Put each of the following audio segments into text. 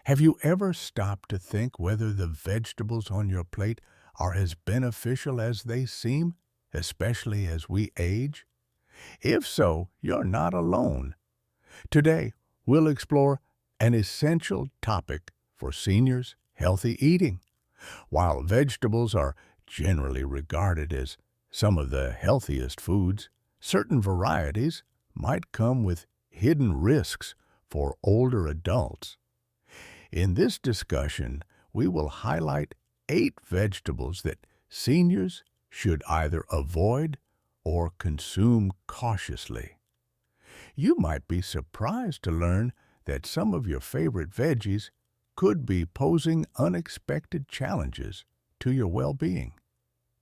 Have you ever stopped to think whether the vegetables on your plate are as beneficial as they seem, especially as we age? If so, you're not alone. Today, we'll explore an essential topic for seniors' healthy eating. While vegetables are generally regarded as some of the healthiest foods, certain varieties might come with hidden risks for older adults. In this discussion, we will highlight 8 vegetables that seniors should either avoid or consume cautiously. You might be surprised to learn that some of your favorite veggies could be posing unexpected challenges to your well-being.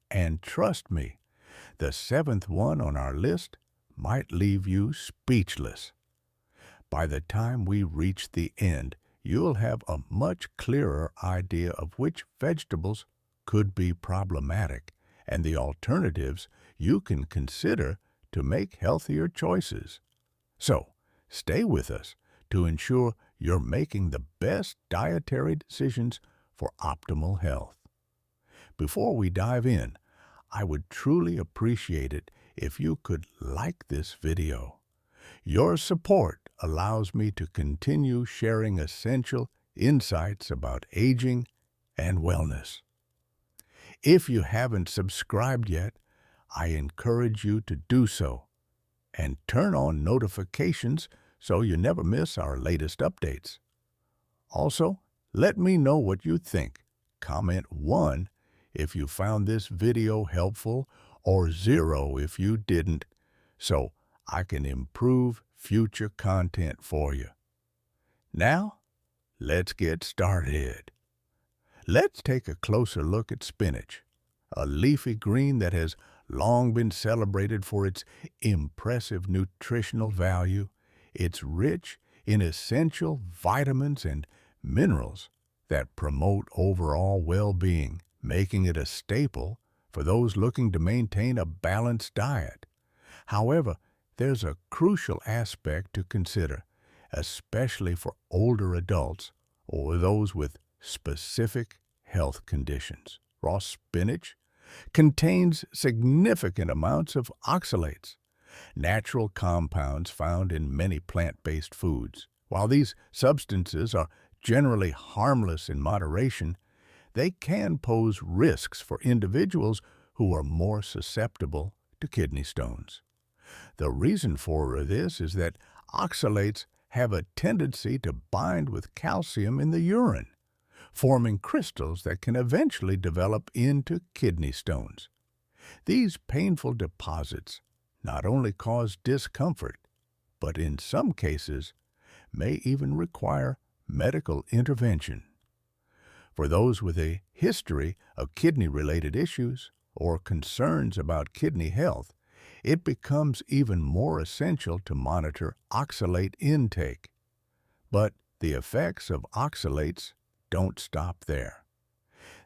And trust me, the 7th one on our list might leave you speechless. By the time we reach the end, you'll have a much clearer idea of which vegetables could be problematic and the alternatives you can consider to make healthier choices. So, stay with us to ensure you're making the best dietary decisions for optimal health. Before we dive in, I would truly appreciate it if you could like this video. Your support allows me to continue sharing essential insights about aging and wellness. If you haven't subscribed yet, I encourage you to do so and turn on notifications so you never miss our latest updates. Also, let me know what you think. Comment 1 if you found this video helpful or 0 if you didn't, so I can improve future content for you. Now, let's get started. Let's take a closer look at spinach, a leafy green that has long been celebrated for its impressive nutritional value. It's rich in essential vitamins and minerals that promote overall well-being, making it a staple for those looking to maintain a balanced diet. However, there's a crucial aspect to consider, especially for older adults or those with specific health conditions. Raw spinach contains significant amounts of oxalates, natural compounds found in many plant-based foods. While these substances are generally harmless in moderation, they can pose risks for individuals who are more susceptible to kidney stones. The reason for this is that oxalates have a tendency to bind with calcium in the urine, forming crystals that can eventually develop into kidney stones. These painful deposits not only cause discomfort, but in some cases may even require medical intervention. For those with a history of kidney-related issues or concerns about kidney health, it becomes even more essential to monitor oxalate intake. But the effects of oxalates don't stop there.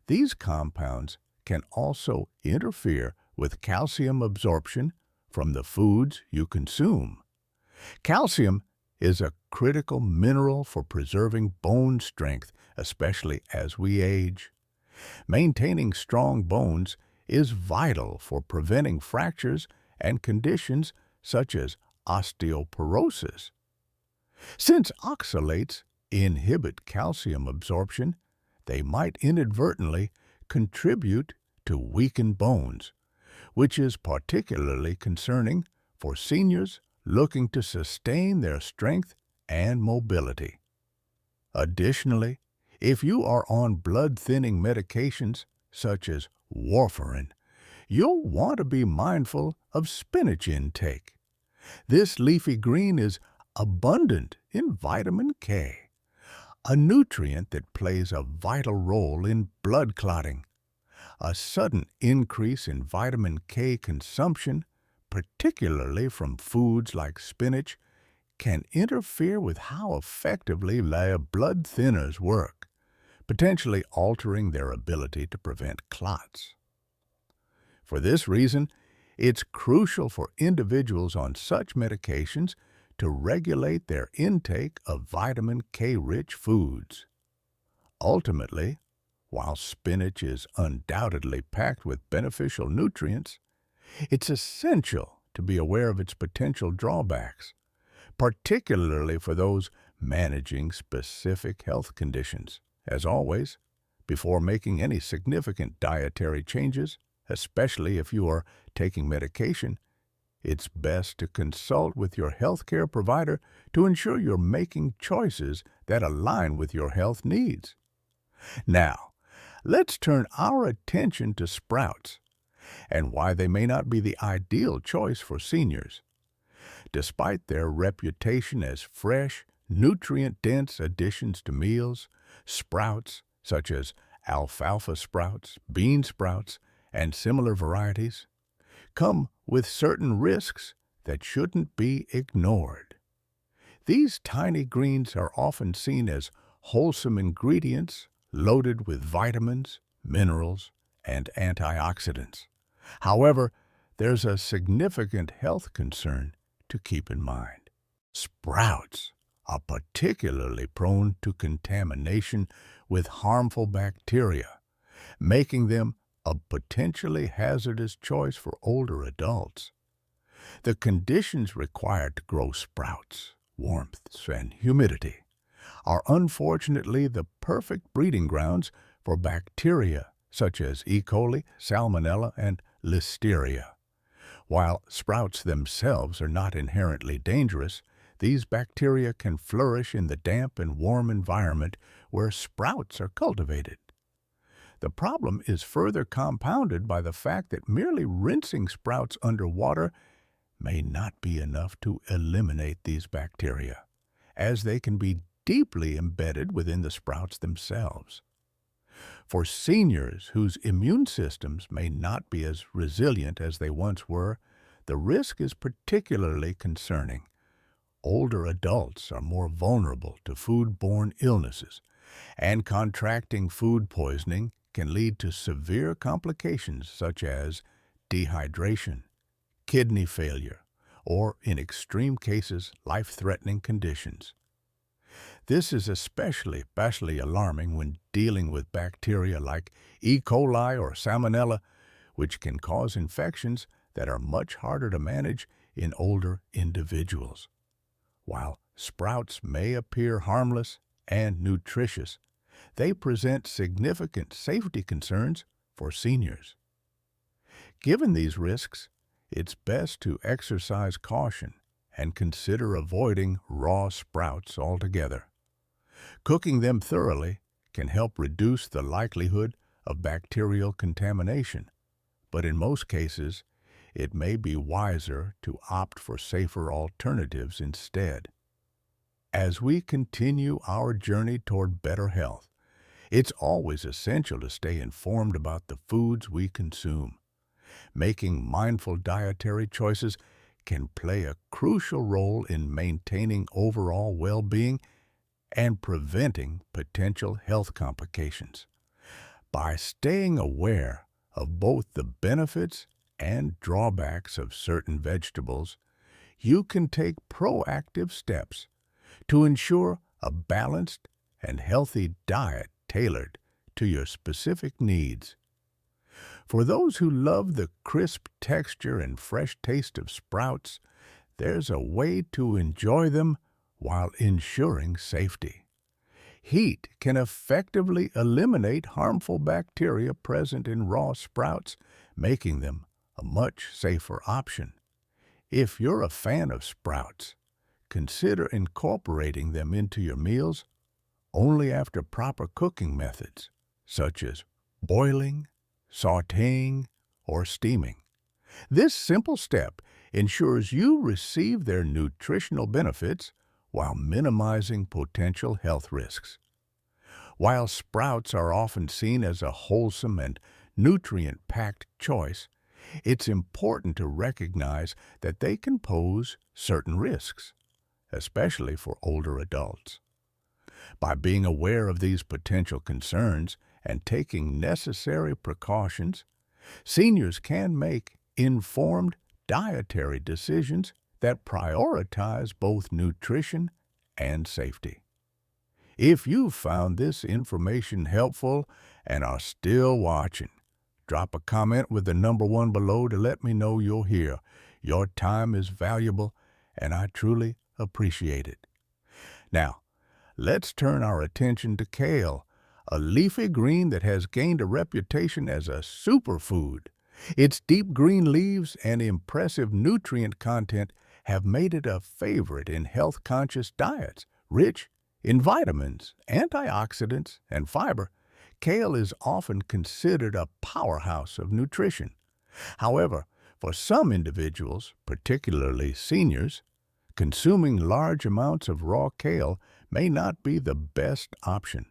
These compounds can also interfere with calcium absorption from the foods you consume. Calcium is a critical mineral for preserving bone strength, especially as we age. Maintaining strong bones is vital for preventing fractures and conditions such as osteoporosis. Since oxalates inhibit calcium absorption, they might inadvertently contribute to weakened bones, which is particularly concerning for seniors looking to sustain their strength and mobility. Additionally, if you are on blood-thinning medications such as warfarin, you'll want to be mindful of spinach intake. This leafy green is abundant in vitamin K, a nutrient that plays a vital role in blood clotting. A sudden increase in vitamin K consumption, particularly from foods like spinach, can interfere with how effectively blood thinners work, potentially altering their ability to prevent clots. For this reason, it's crucial for individuals on such medications to regulate their intake of vitamin K-rich foods. Ultimately, while spinach is undoubtedly packed with beneficial nutrients, it's essential to be aware of its potential drawbacks, particularly for those managing specific health conditions. As always, before making any significant dietary changes, especially if you are taking medication, it's best to consult with your healthcare provider to ensure you're making choices that align with your health needs. Now, let's turn our attention to sprouts and why they may not be the ideal choice for seniors. Despite their reputation as fresh, nutrient-dense additions to meals, sprouts, such as alfalfa sprouts, bean sprouts, and similar varieties, come with certain risks that shouldn't be ignored. These tiny greens are often seen as wholesome ingredients loaded with vitamins, minerals, and antioxidants. However, there's a significant health concern to keep in mind. Sprouts are particularly prone to contamination with harmful bacteria, making them a potentially hazardous choice for older adults. The conditions required to grow sprouts, warmth and humidity, are unfortunately the perfect breeding grounds for bacteria such as E. coli, Salmonella, and Listeria. While sprouts themselves are not inherently dangerous, these bacteria can flourish in the damp and warm environment where sprouts are cultivated. The problem is further compounded by the fact that merely rinsing sprouts under water may not be enough to eliminate these bacteria, as they can be deeply embedded within the sprouts themselves. For seniors whose immune systems may not be as resilient as they once were, the risk is particularly concerning. Older adults are more vulnerable to foodborne illnesses, and contracting food poisoning can lead to severe complications such as dehydration, kidney failure, or, in extreme cases, life-threatening conditions. This is especially alarming when dealing with bacteria like E. coli or Salmonella, which can cause infections that are much harder to manage in older individuals. While sprouts may appear harmless and nutritious, they present significant safety concerns for seniors. Given these risks, it's best to exercise caution and consider avoiding raw sprouts altogether. Cooking them thoroughly can help reduce the likelihood of bacterial contamination, but in most cases, it may be wiser to opt for safer alternatives instead. As we continue our journey toward better health, it's always essential to stay informed about the foods we consume. Making mindful dietary choices can play a crucial role in maintaining overall well-being and preventing potential health complications. By staying aware of both the benefits and drawbacks of certain vegetables, you can take proactive steps to ensure a balanced and healthy diet tailored to your specific needs. For those who love the crisp texture and fresh taste of sprouts, there's a way to enjoy them while ensuring safety. Heat can effectively eliminate harmful bacteria present in raw sprouts, making them a much safer option. If you're a fan of sprouts, consider incorporating them into your meals only after proper cooking methods, such as boiling, sautéing, or steaming. This simple step ensures you receive their nutritional benefits while minimizing potential health risks. While sprouts are often seen as a wholesome and nutrient-packed choice, it's important to recognize that they can pose certain risks, especially for older adults. By being aware of these potential concerns and taking necessary precautions, seniors can make informed dietary decisions that prioritize both nutrition and safety. If you found this information helpful and are still watching, drop a comment with the number 1 below to let me know you're here. Your time is valuable, and I truly appreciate it. Now, let's turn our attention to kale, a leafy green that has gained a reputation as a superfood. Its deep green leaves and impressive nutrient content have made it a favorite in health-conscious diets. Rich in vitamins, antioxidants, and fiber, kale is often considered a powerhouse of nutrition. However, for some individuals, particularly seniors, consuming large amounts of raw kale may not be the best option.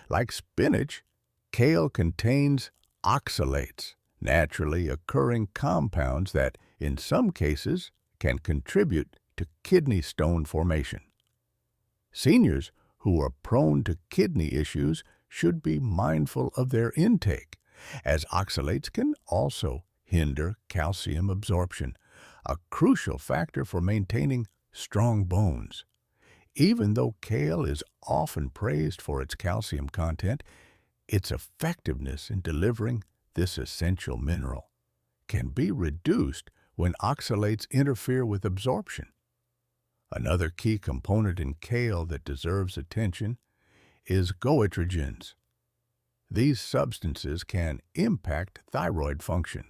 Like spinach, kale contains oxalates, naturally occurring compounds that, in some cases, can contribute to kidney stone formation. Seniors who are prone to kidney issues should be mindful of their intake, as oxalates can also hinder calcium absorption, a crucial factor for maintaining strong bones. Even though kale is often praised for its calcium content, its effectiveness in delivering this essential mineral can be reduced when oxalates interfere with absorption. Another key component in kale that deserves attention is goitrogens. These substances can impact thyroid function,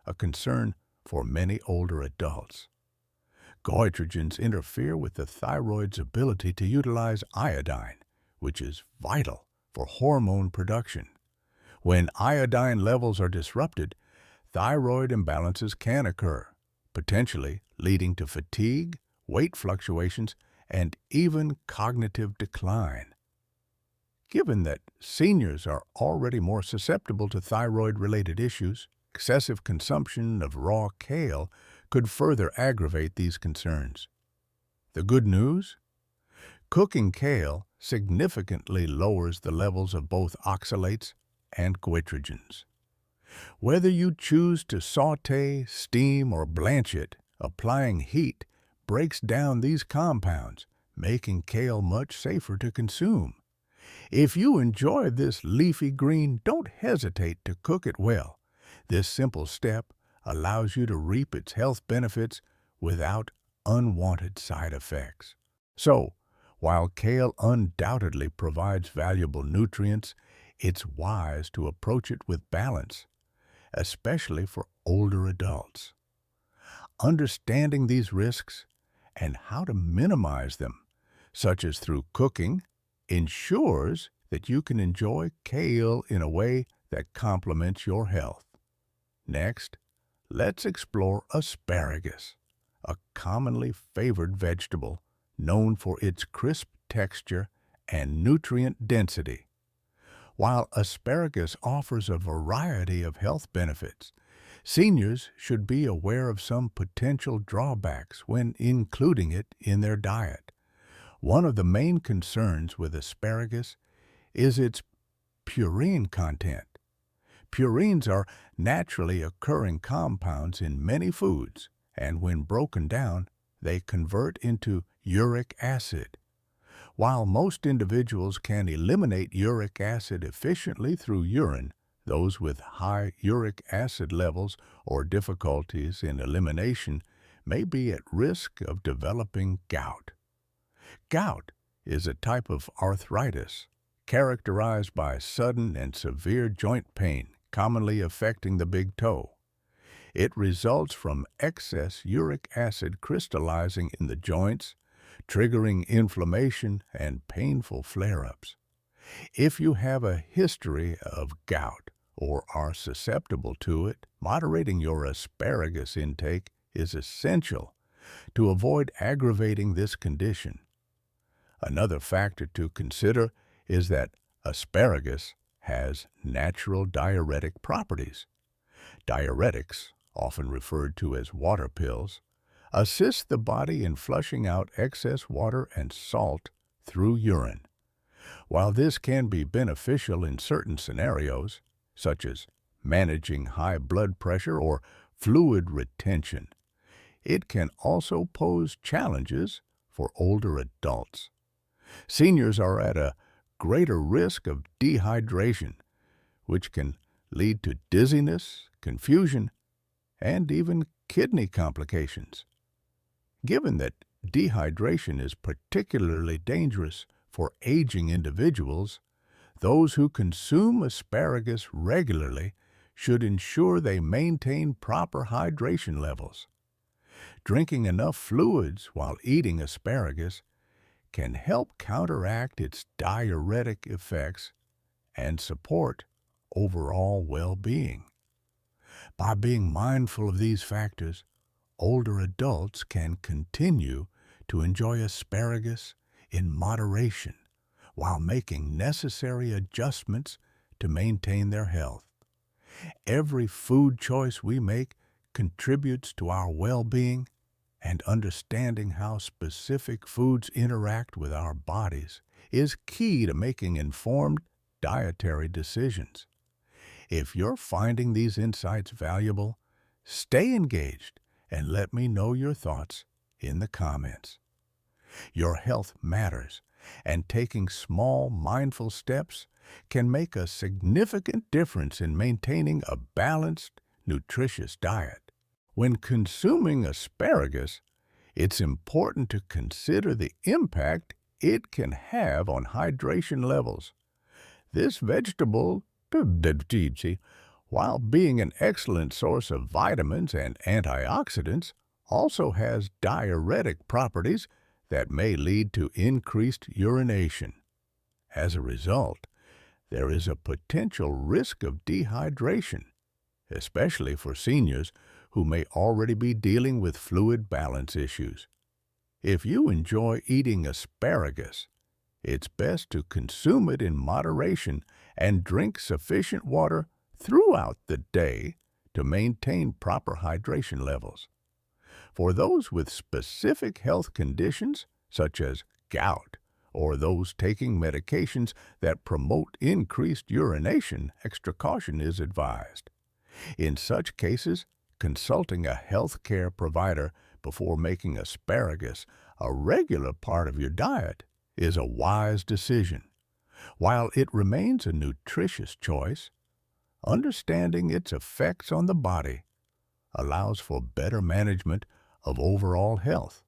a concern for many older adults. Goitrogens interfere with the thyroid's ability to utilize iodine, which is vital for hormone production. When iodine levels are disrupted, thyroid imbalances can occur, potentially leading to fatigue, weight fluctuations, and even cognitive decline. Given that seniors are already more susceptible to thyroid-related issues, excessive consumption of raw kale could further aggravate these concerns. The good news? Cooking kale significantly lowers the levels of both oxalates and goitrogens. Whether you choose to saute, steam, or blanch it, applying heat breaks down these compounds, making kale much safer to consume. If you enjoy this leafy green, don't hesitate to cook it well. This simple step allows you to reap its health benefits without unwanted side effects. So, while kale undoubtedly provides valuable nutrients, it's wise to approach it with balance, especially for older adults. Understanding these risks and how to minimize them, such as through cooking, ensures that you can enjoy kale in a way that complements your health. Next, let's explore asparagus, a commonly favored vegetable known for its crisp texture and nutrient density. While asparagus offers a variety of health benefits, seniors should be aware of some potential drawbacks when including it in their diet. One of the main concerns with asparagus is its purine content. Purines are naturally occurring compounds in many foods, and when broken down, they convert into uric acid. While most individuals can eliminate uric acid efficiently through urine, those with high uric acid levels or difficulties in elimination may be at risk of developing gout. Gout is a type of arthritis characterized by sudden and severe joint pain, commonly affecting the big toe. It results from excess uric acid crystallizing in the joints, triggering inflammation and painful flare-ups. If you have a history of gout or are susceptible to it, moderating your asparagus intake is essential to avoid aggravating this condition. Another factor to consider is that asparagus has natural diuretic properties. Diuretics, often referred to as water pills, assist the body in flushing out excess water and salt through urine. While this can be beneficial in certain scenarios, such as managing high blood pressure or fluid retention, it can also pose challenges for older adults. Seniors are at a greater risk of dehydration, which can lead to dizziness, confusion, and even kidney complications. Given that dehydration is particularly dangerous for aging individuals, those who consume asparagus regularly should ensure they maintain proper hydration levels. Drinking enough fluids while eating asparagus can help counteract its diuretic effects and support overall well-being. By being mindful of these factors, older adults can continue to enjoy asparagus in moderation while making necessary adjustments to maintain their health. Every food choice we make contributes to our well-being, and understanding how specific foods interact with our bodies is key to making informed dietary decisions. If you're finding these insights valuable, stay engaged and let me know your thoughts in the comments. Your health matters, and taking small, mindful steps can make a significant difference in maintaining a balanced, nutritious diet. When consuming asparagus, it's important to consider the impact it can have on hydration levels. This vegetable, while being an excellent source of vitamins and antioxidants, also has diuretic properties that may lead to increased urination. As a result, there is a potential risk of dehydration, especially for seniors who may already be dealing with fluid balance issues. If you enjoy eating asparagus, it's best to consume it in moderation and drink sufficient water throughout the day to maintain proper hydration levels. For those with specific health conditions, such as gout, or those taking medications that promote increased urination, extra caution is advised. In such cases, consulting a healthcare provider before making asparagus a regular part of your diet is a wise decision. While it remains a nutritious choice, understanding its effects on the body allows for better management of overall health.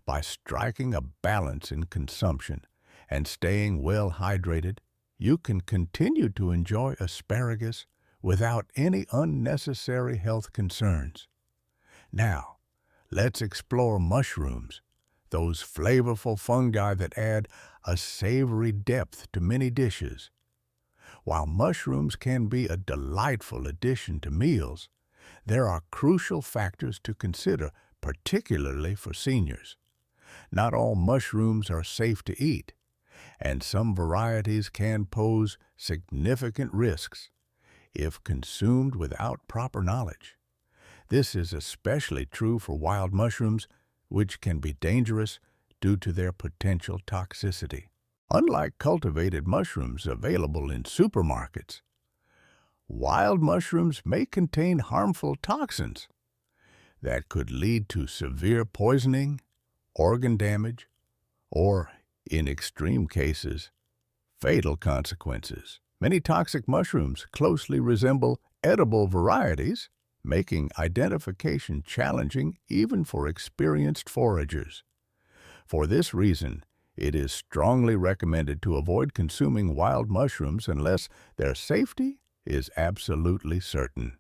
By striking a balance in consumption and staying well hydrated, you can continue to enjoy asparagus without any unnecessary health concerns. Now, let's explore mushrooms, those flavorful fungi that add a savory depth to many dishes. While mushrooms can be a delightful addition to meals, there are crucial factors to consider, particularly for seniors. Not all mushrooms are safe to eat, and some varieties can pose significant risks if consumed without proper knowledge. This is especially true for wild mushrooms, which can be dangerous due to their potential toxicity. Unlike cultivated mushrooms available in supermarkets, wild mushrooms may contain harmful toxins that could lead to severe poisoning, organ damage, or, in extreme cases, fatal consequences. Many toxic mushrooms closely resemble edible varieties, making identification challenging even for experienced foragers. For this reason, it is strongly recommended to avoid consuming wild mushrooms unless their safety is absolutely certain.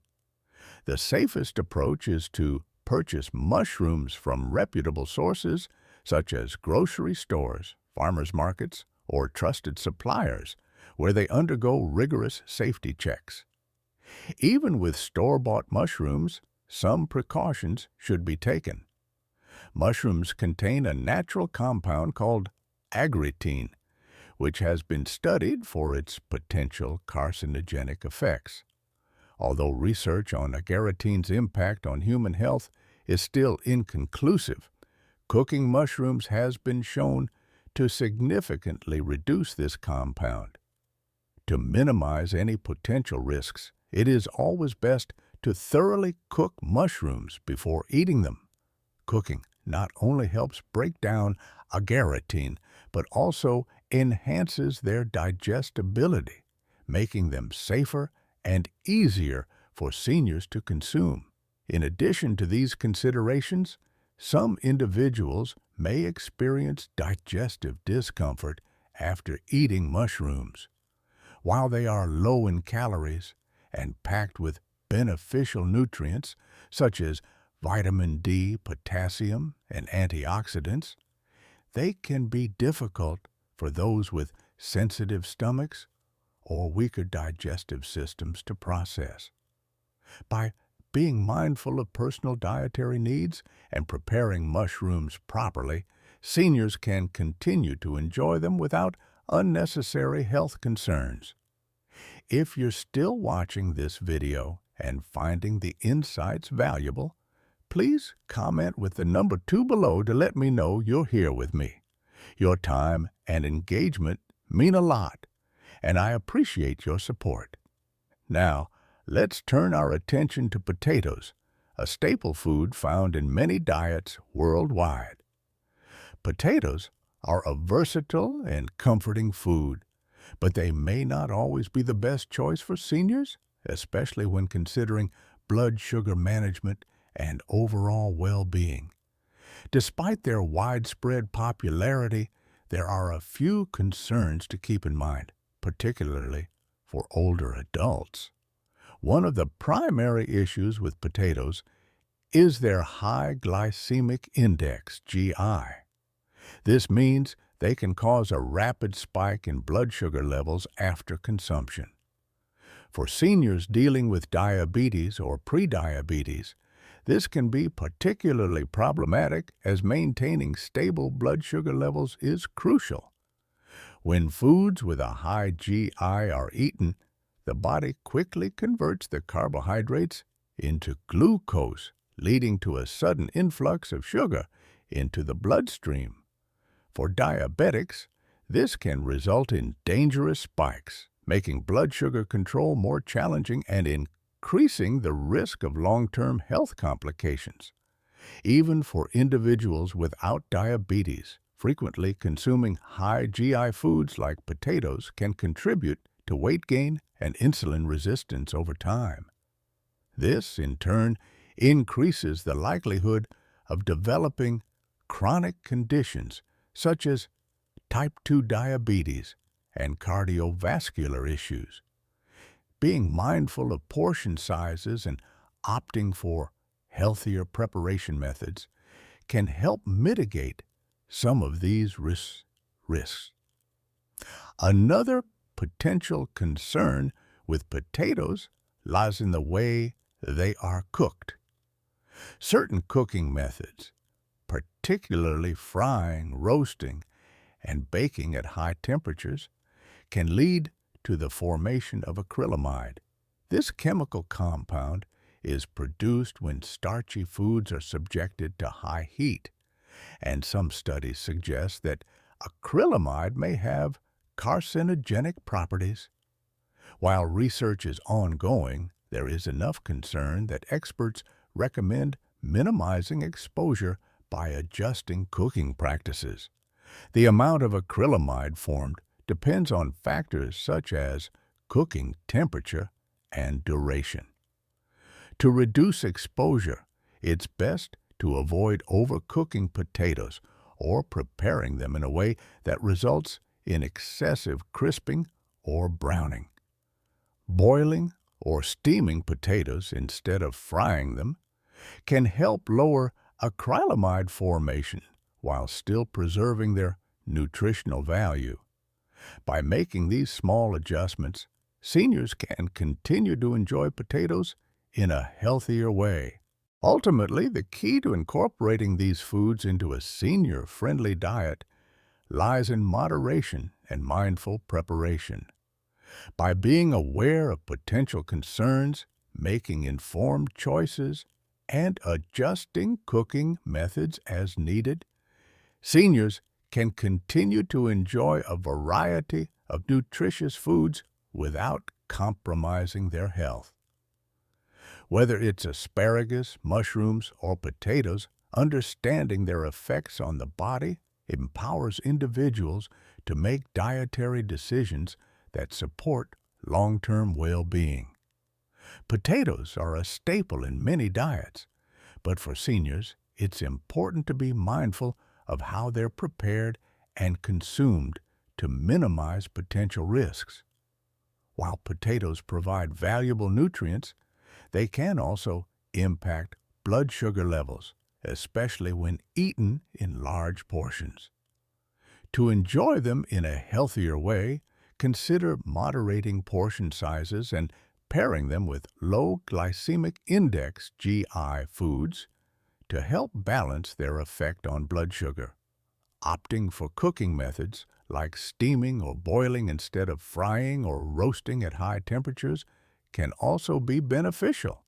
The safest approach is to purchase mushrooms from reputable sources such as grocery stores, farmers markets, or trusted suppliers, where they undergo rigorous safety checks. Even with store-bought mushrooms, some precautions should be taken. Mushrooms contain a natural compound called agritine, which has been studied for its potential carcinogenic effects. Although research on agaritine's impact on human health is still inconclusive, cooking mushrooms has been shown to significantly reduce this compound. To minimize any potential risks, it is always best to thoroughly cook mushrooms before eating them. Cooking not only helps break down agarotine, but also enhances their digestibility, making them safer and easier for seniors to consume. In addition to these considerations, some individuals may experience digestive discomfort after eating mushrooms. While they are low in calories and packed with beneficial nutrients such as vitamin D, potassium, and antioxidants, they can be difficult for those with sensitive stomachs or weaker digestive systems to process. By being mindful of personal dietary needs and preparing mushrooms properly, seniors can continue to enjoy them without unnecessary health concerns. If you're still watching this video and finding the insights valuable, please comment with the number 2 below to let me know you're here with me. Your time and engagement mean a lot, and I appreciate your support. Now, let's turn our attention to potatoes, a staple food found in many diets worldwide. Potatoes are a versatile and comforting food, but they may not always be the best choice for seniors, especially when considering blood sugar management and overall well-being. Despite their widespread popularity, there are a few concerns to keep in mind, particularly for older adults. One of the primary issues with potatoes is their high glycemic index, GI. This means they can cause a rapid spike in blood sugar levels after consumption. For seniors dealing with diabetes or prediabetes, this can be particularly problematic as maintaining stable blood sugar levels is crucial. When foods with a high GI are eaten, the body quickly converts the carbohydrates into glucose, leading to a sudden influx of sugar into the bloodstream. For diabetics, this can result in dangerous spikes, making blood sugar control more challenging and increasing the risk of long-term health complications. Even for individuals without diabetes, frequently consuming high GI foods like potatoes can contribute to weight gain and insulin resistance over time. This, in turn, increases the likelihood of developing chronic conditions such as type 2 diabetes and cardiovascular issues. Being mindful of portion sizes and opting for healthier preparation methods can help mitigate some of these risks. Another potential concern with potatoes lies in the way they are cooked. Certain cooking methods, particularly frying, roasting, and baking at high temperatures, can lead to the formation of acrylamide. This chemical compound is produced when starchy foods are subjected to high heat, and some studies suggest that acrylamide may have carcinogenic properties. While research is ongoing, there is enough concern that experts recommend minimizing exposure by adjusting cooking practices. The amount of acrylamide formed depends on factors such as cooking temperature and duration. To reduce exposure, it's best to avoid overcooking potatoes or preparing them in a way that results in excessive crisping or browning. Boiling or steaming potatoes instead of frying them can help lower acrylamide formation while still preserving their nutritional value. By making these small adjustments, seniors can continue to enjoy potatoes in a healthier way. Ultimately, the key to incorporating these foods into a senior-friendly diet lies in moderation and mindful preparation. By being aware of potential concerns, making informed choices, and adjusting cooking methods as needed, seniors can continue to enjoy a variety of nutritious foods without compromising their health. Whether it's asparagus, mushrooms, or potatoes, understanding their effects on the body empowers individuals to make dietary decisions that support long-term well-being. Potatoes are a staple in many diets, but for seniors, it's important to be mindful of how they're prepared and consumed to minimize potential risks. While potatoes provide valuable nutrients, they can also impact blood sugar levels, especially when eaten in large portions. To enjoy them in a healthier way, consider moderating portion sizes and pairing them with low glycemic index GI foods to help balance their effect on blood sugar. Opting for cooking methods like steaming or boiling instead of frying or roasting at high temperatures can also be beneficial.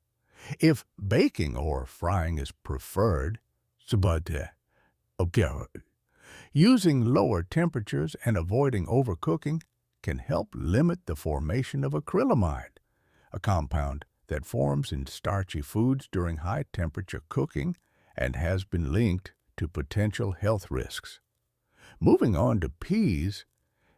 If baking or frying is preferred, using lower temperatures and avoiding overcooking can help limit the formation of acrylamide, a compound that forms in starchy foods during high-temperature cooking and has been linked to potential health risks. Moving on to peas,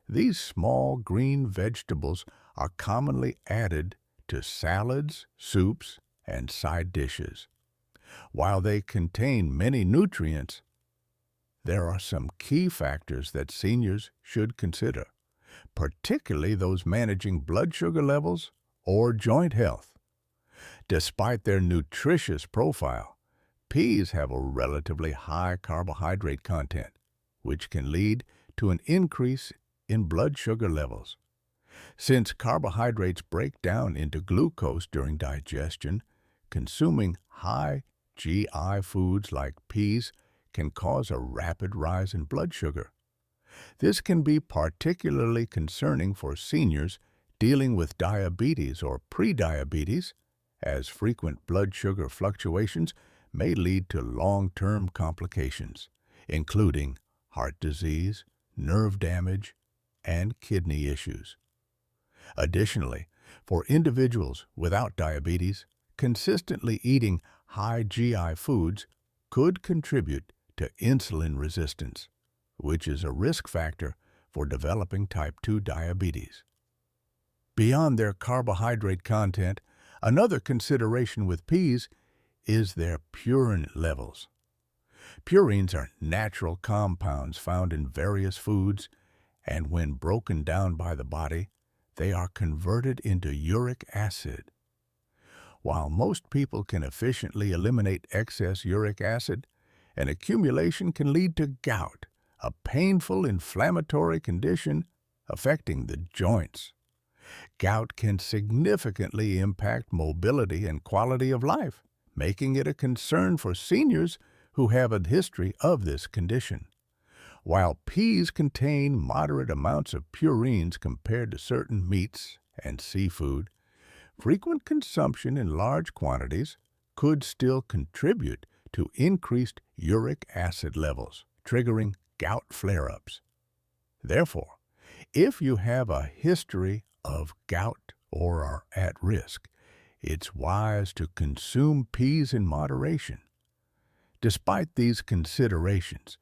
these small green vegetables are commonly added to salads, soups, and side dishes. While they contain many nutrients, there are some key factors that seniors should consider, particularly those managing blood sugar levels or joint health. Despite their nutritious profile, peas have a relatively high carbohydrate content, which can lead to an increase in blood sugar levels. Since carbohydrates break down into glucose during digestion, consuming high GI foods like peas can cause a rapid rise in blood sugar. This can be particularly concerning for seniors dealing with diabetes or prediabetes, as frequent blood sugar fluctuations may lead to long-term complications, including heart disease, nerve damage, and kidney issues. Additionally, for individuals without diabetes, consistently eating high GI foods could contribute to insulin resistance, which is a risk factor for developing type 2 diabetes. Beyond their carbohydrate content, another consideration with peas is their purine levels. Purines are natural compounds found in various foods, and when broken down by the body, they are converted into uric acid. While most people can efficiently eliminate excess uric acid, an accumulation can lead to gout, a painful inflammatory condition affecting the joints. Gout can significantly impact mobility and quality of life, making it a concern for seniors who have a history of this condition. While peas contain moderate amounts of purines compared to certain meats and seafood, frequent consumption in large quantities could still contribute to increased uric acid levels, triggering gout flare-ups. Therefore, if you have a history of gout or are at risk, it's wise to consume peas in moderation. Despite these considerations,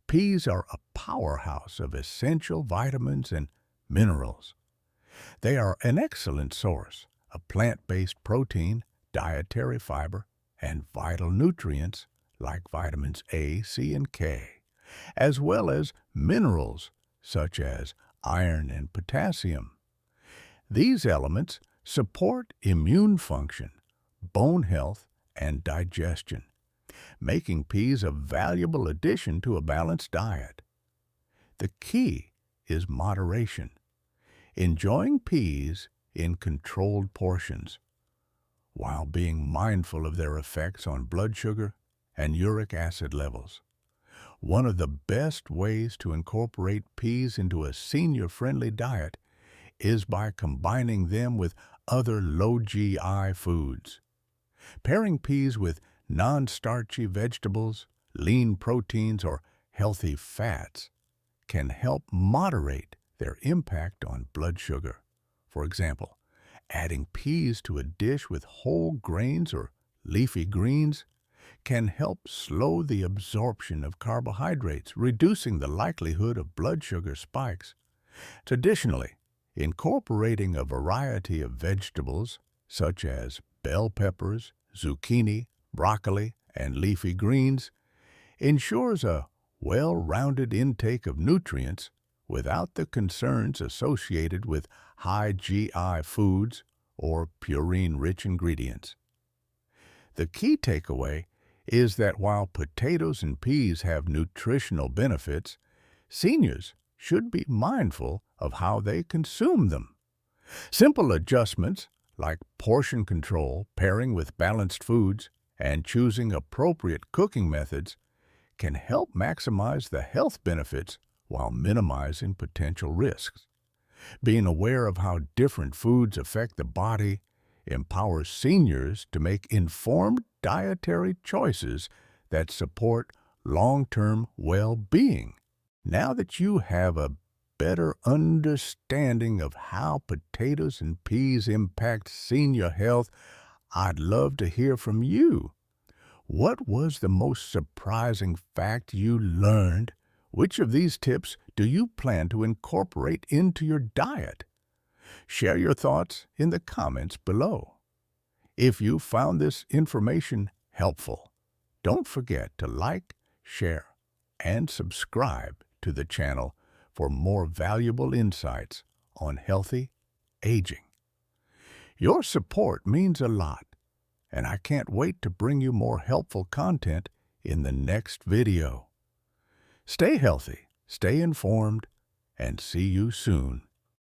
peas are a powerhouse of essential vitamins and minerals. They are an excellent source of plant-based protein, dietary fiber, and vital nutrients like vitamins A, C, and K, as well as minerals such as iron and potassium. These elements support immune function, bone health, and digestion, making peas a valuable addition to a balanced diet. The key is moderation. Enjoying peas in controlled portions, while being mindful of their effects on blood sugar and uric acid levels. One of the best ways to incorporate peas into a senior-friendly diet is by combining them with other low GI foods. Pairing peas with non-starchy vegetables, lean proteins, or healthy fats can help moderate their impact on blood sugar. For example, adding peas to a dish with whole grains or leafy greens can help slow the absorption of carbohydrates, reducing the likelihood of blood sugar spikes. Traditionally, incorporating a variety of vegetables, such as bell peppers, zucchini, broccoli, and leafy greens, ensures a well-rounded intake of nutrients without the concerns associated with high GI foods or purine-rich ingredients. The key takeaway is that while potatoes and peas have nutritional benefits, seniors should be mindful of how they consume them. Simple adjustments like portion control, pairing with balanced foods, and choosing appropriate cooking methods can help maximize the health benefits while minimizing potential risks. Being aware of how different foods affect the body empowers seniors to make informed dietary choices that support long-term well-being. Now that you have a better understanding of how potatoes and peas impact senior health, I'd love to hear from you. What was the most surprising fact you learned? Which of these tips do you plan to incorporate into your diet? Share your thoughts in the comments below. If you found this information helpful, don't forget to like, share, and subscribe to the channel for more valuable insights on healthy aging. Your support means a lot, and I can't wait to bring you more helpful content in the next video. Stay healthy, stay informed, and see you soon.